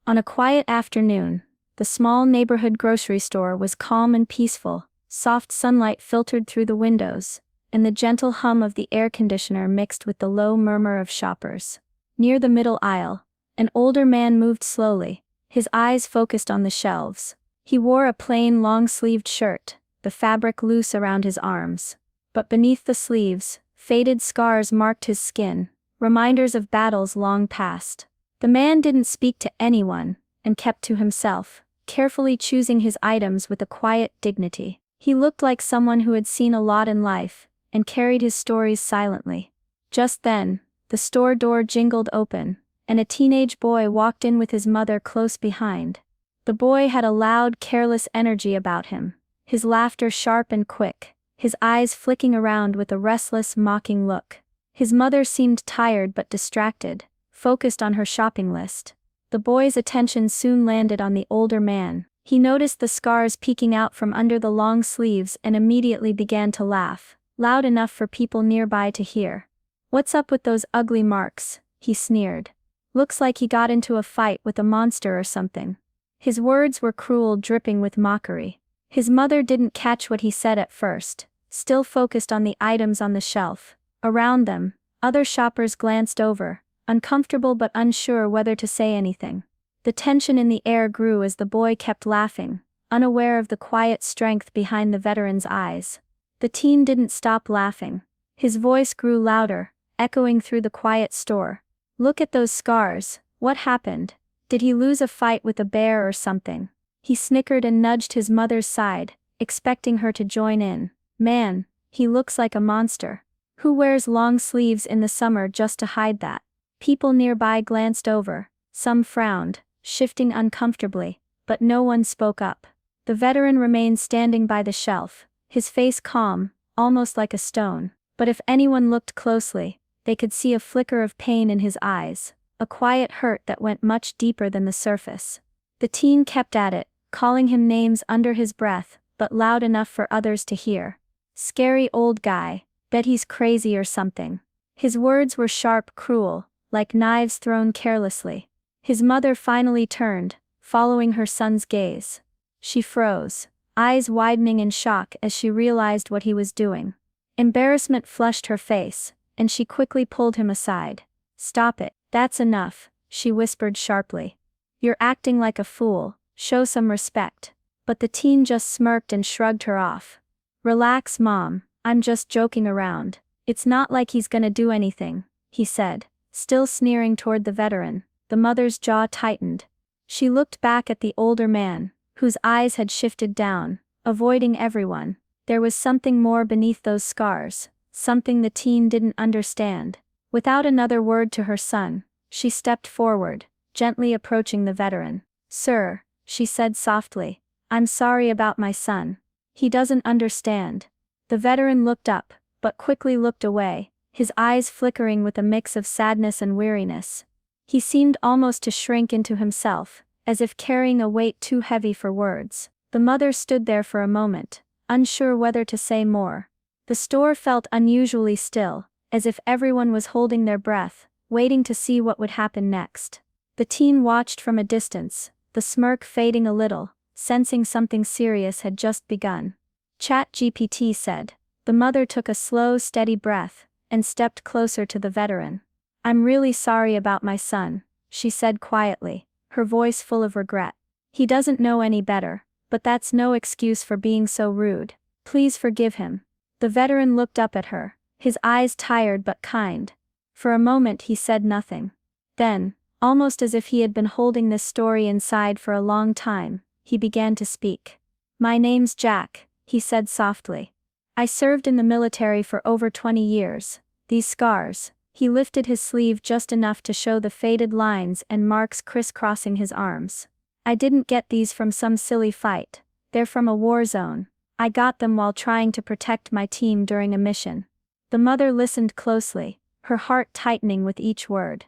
On a quiet afternoon, the small neighborhood grocery store was calm and peaceful. Soft sunlight filtered through the windows, and the gentle hum of the air conditioner mixed with the low murmur of shoppers. Near the middle aisle, an older man moved slowly, his eyes focused on the shelves. He wore a plain long-sleeved shirt, the fabric loose around his arms. But beneath the sleeves, faded scars marked his skin, reminders of battles long past. The man didn't speak to anyone, and kept to himself, carefully choosing his items with a quiet dignity. He looked like someone who had seen a lot in life, and carried his stories silently. Just then, the store door jingled open, and a teenage boy walked in with his mother close behind. The boy had a loud, careless energy about him, his laughter sharp and quick, his eyes flicking around with a restless, mocking look. His mother seemed tired but distracted, focused on her shopping list. The boy's attention soon landed on the older man. He noticed the scars peeking out from under the long sleeves and immediately began to laugh, loud enough for people nearby to hear. "What's up with those ugly marks?" he sneered. "Looks like he got into a fight with a monster or something." His words were cruel, dripping with mockery. His mother didn't catch what he said at first, still focused on the items on the shelf. Around them, other shoppers glanced over, uncomfortable but unsure whether to say anything. The tension in the air grew as the boy kept laughing, unaware of the quiet strength behind the veteran's eyes. The teen didn't stop laughing. His voice grew louder, echoing through the quiet store. "Look at those scars. What happened? Did he lose a fight with a bear or something?" He snickered and nudged his mother's side, expecting her to join in. "Man, he looks like a monster. Who wears long sleeves in the summer just to hide that?" People nearby glanced over, some frowned, shifting uncomfortably, but no one spoke up. The veteran remained standing by the shelf, his face calm, almost like a stone. But if anyone looked closely, they could see a flicker of pain in his eyes, a quiet hurt that went much deeper than the surface. The teen kept at it, calling him names under his breath, but loud enough for others to hear. "Scary old guy, bet he's crazy or something." His words were sharp, cruel, like knives thrown carelessly. His mother finally turned, following her son's gaze. She froze, eyes widening in shock as she realized what he was doing. Embarrassment flushed her face, and she quickly pulled him aside. "Stop it, that's enough," she whispered sharply. "You're acting like a fool, show some respect." But the teen just smirked and shrugged her off. "Relax, Mom, I'm just joking around. It's not like he's gonna do anything," he said, still sneering toward the veteran. The mother's jaw tightened. She looked back at the older man, whose eyes had shifted down, avoiding everyone. There was something more beneath those scars, something the teen didn't understand. Without another word to her son, she stepped forward, gently approaching the veteran. "Sir," she said softly, "I'm sorry about my son. He doesn't understand." The veteran looked up, but quickly looked away, his eyes flickering with a mix of sadness and weariness. He seemed almost to shrink into himself, as if carrying a weight too heavy for words. The mother stood there for a moment, unsure whether to say more. The store felt unusually still, as if everyone was holding their breath, waiting to see what would happen next. The teen watched from a distance, the smirk fading a little, sensing something serious had just begun. ChatGPT said. The mother took a slow, steady breath, and stepped closer to the veteran. "I'm really sorry about my son," she said quietly, her voice full of regret. "He doesn't know any better, but that's no excuse for being so rude. Please forgive him." The veteran looked up at her, his eyes tired but kind. For a moment he said nothing. Then, almost as if he had been holding this story inside for a long time, he began to speak. "My name's Jack," he said softly. "I served in the military for over 20 years. These scars," he lifted his sleeve just enough to show the faded lines and marks crisscrossing his arms. "I didn't get these from some silly fight. They're from a war zone. I got them while trying to protect my team during a mission." The mother listened closely, her heart tightening with each word.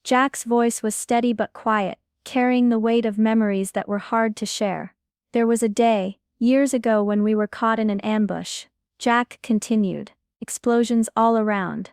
Jack's voice was steady but quiet, carrying the weight of memories that were hard to share. "There was a day, years ago, when we were caught in an ambush," Jack continued. "Explosions all around.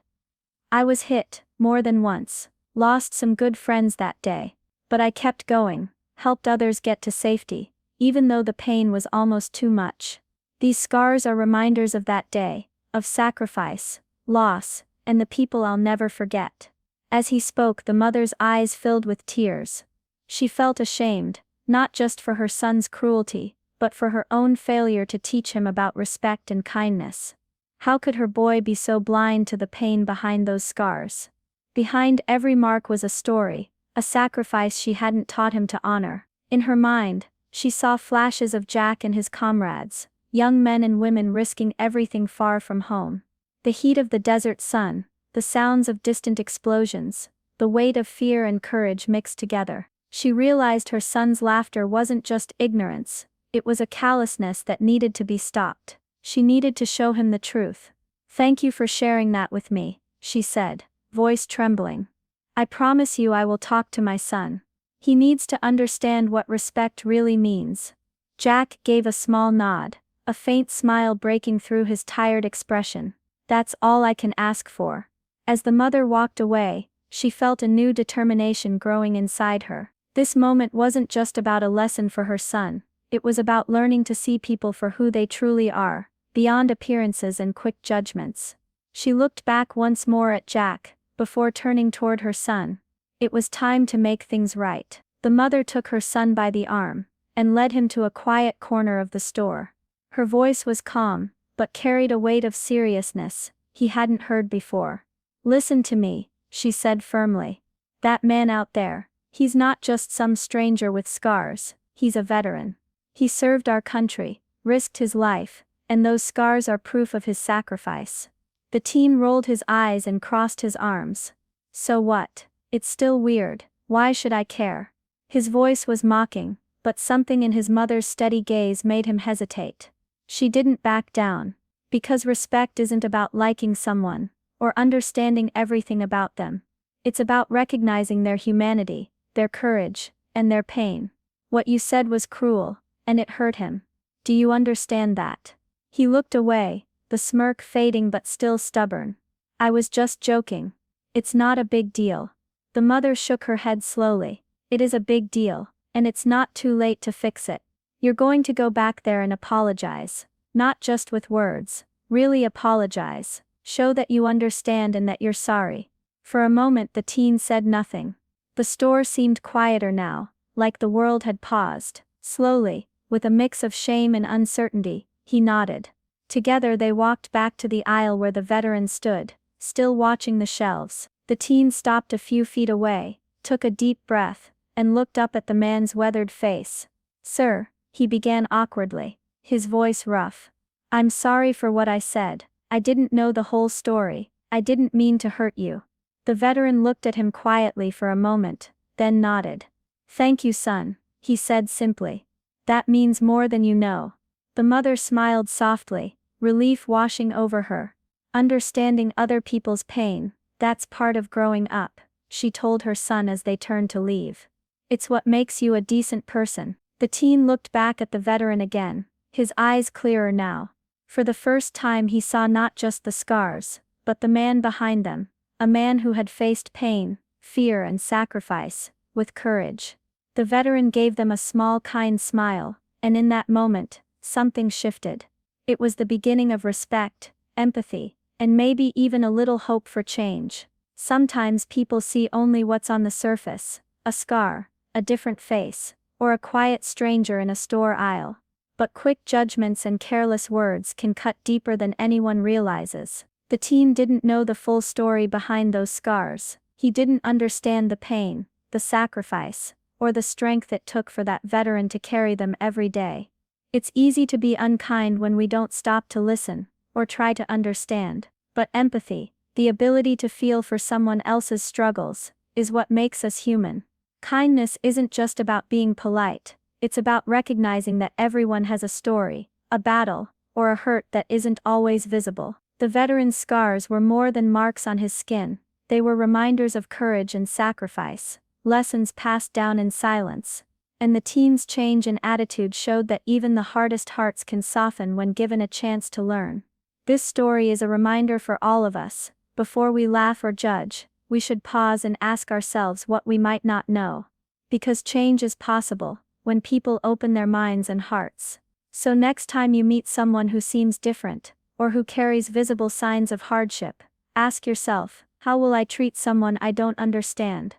I was hit, more than once, lost some good friends that day. But I kept going, helped others get to safety, even though the pain was almost too much. These scars are reminders of that day, of sacrifice, loss, and the people I'll never forget. As he spoke, the mother's eyes filled with tears. She felt ashamed, not just for her son's cruelty, but for her own failure to teach him about respect and kindness. How could her boy be so blind to the pain behind those scars? Behind every mark was a story, a sacrifice she hadn't taught him to honor. In her mind, she saw flashes of Jack and his comrades, young men and women risking everything far from home. The heat of the desert sun, the sounds of distant explosions, the weight of fear and courage mixed together. She realized her son's laughter wasn't just ignorance, it was a callousness that needed to be stopped. She needed to show him the truth. "Thank you for sharing that with me," she said, voice trembling. "I promise you I will talk to my son. He needs to understand what respect really means." Jack gave a small nod, a faint smile breaking through his tired expression. "That's all I can ask for." As the mother walked away, she felt a new determination growing inside her. This moment wasn't just about a lesson for her son, it was about learning to see people for who they truly are, beyond appearances and quick judgments. She looked back once more at Jack, before turning toward her son. It was time to make things right. The mother took her son by the arm, and led him to a quiet corner of the store. Her voice was calm, but carried a weight of seriousness he hadn't heard before. "Listen to me," she said firmly. "That man out there, he's not just some stranger with scars, he's a veteran. He served our country, risked his life, and those scars are proof of his sacrifice." The teen rolled his eyes and crossed his arms. "So what? It's still weird, why should I care?" His voice was mocking, but something in his mother's steady gaze made him hesitate. She didn't back down. Because respect isn't about liking someone, or understanding everything about them. It's about recognizing their humanity, their courage, and their pain. "What you said was cruel, and it hurt him. Do you understand that?" He looked away, the smirk fading but still stubborn. "I was just joking. It's not a big deal." The mother shook her head slowly. "It is a big deal, and it's not too late to fix it. You're going to go back there and apologize. Not just with words, really apologize. Show that you understand and that you're sorry." For a moment the teen said nothing. The store seemed quieter now, like the world had paused. Slowly, with a mix of shame and uncertainty, he nodded. Together they walked back to the aisle where the veteran stood, still watching the shelves. The teen stopped a few feet away, took a deep breath, and looked up at the man's weathered face. "Sir," he began awkwardly, his voice rough. "I'm sorry for what I said. I didn't know the whole story. I didn't mean to hurt you." The veteran looked at him quietly for a moment, then nodded. "Thank you, son," he said simply. "That means more than you know." The mother smiled softly, relief washing over her. "Understanding other people's pain, that's part of growing up," she told her son as they turned to leave. "It's what makes you a decent person." The teen looked back at the veteran again, his eyes clearer now. For the first time he saw not just the scars, but the man behind them, a man who had faced pain, fear and sacrifice, with courage. The veteran gave them a small kind smile, and in that moment, something shifted. It was the beginning of respect, empathy, and maybe even a little hope for change. Sometimes people see only what's on the surface, a scar, a different face, or a quiet stranger in a store aisle. But quick judgments and careless words can cut deeper than anyone realizes. The teen didn't know the full story behind those scars. He didn't understand the pain, the sacrifice, or the strength it took for that veteran to carry them every day. It's easy to be unkind when we don't stop to listen, or try to understand. But empathy, the ability to feel for someone else's struggles, is what makes us human. Kindness isn't just about being polite. It's about recognizing that everyone has a story, a battle, or a hurt that isn't always visible. The veteran's scars were more than marks on his skin, they were reminders of courage and sacrifice, lessons passed down in silence. And the teen's change in attitude showed that even the hardest hearts can soften when given a chance to learn. This story is a reminder for all of us: before we laugh or judge, we should pause and ask ourselves what we might not know. Because change is possible when people open their minds and hearts. So next time you meet someone who seems different, or who carries visible signs of hardship, ask yourself, how will I treat someone I don't understand?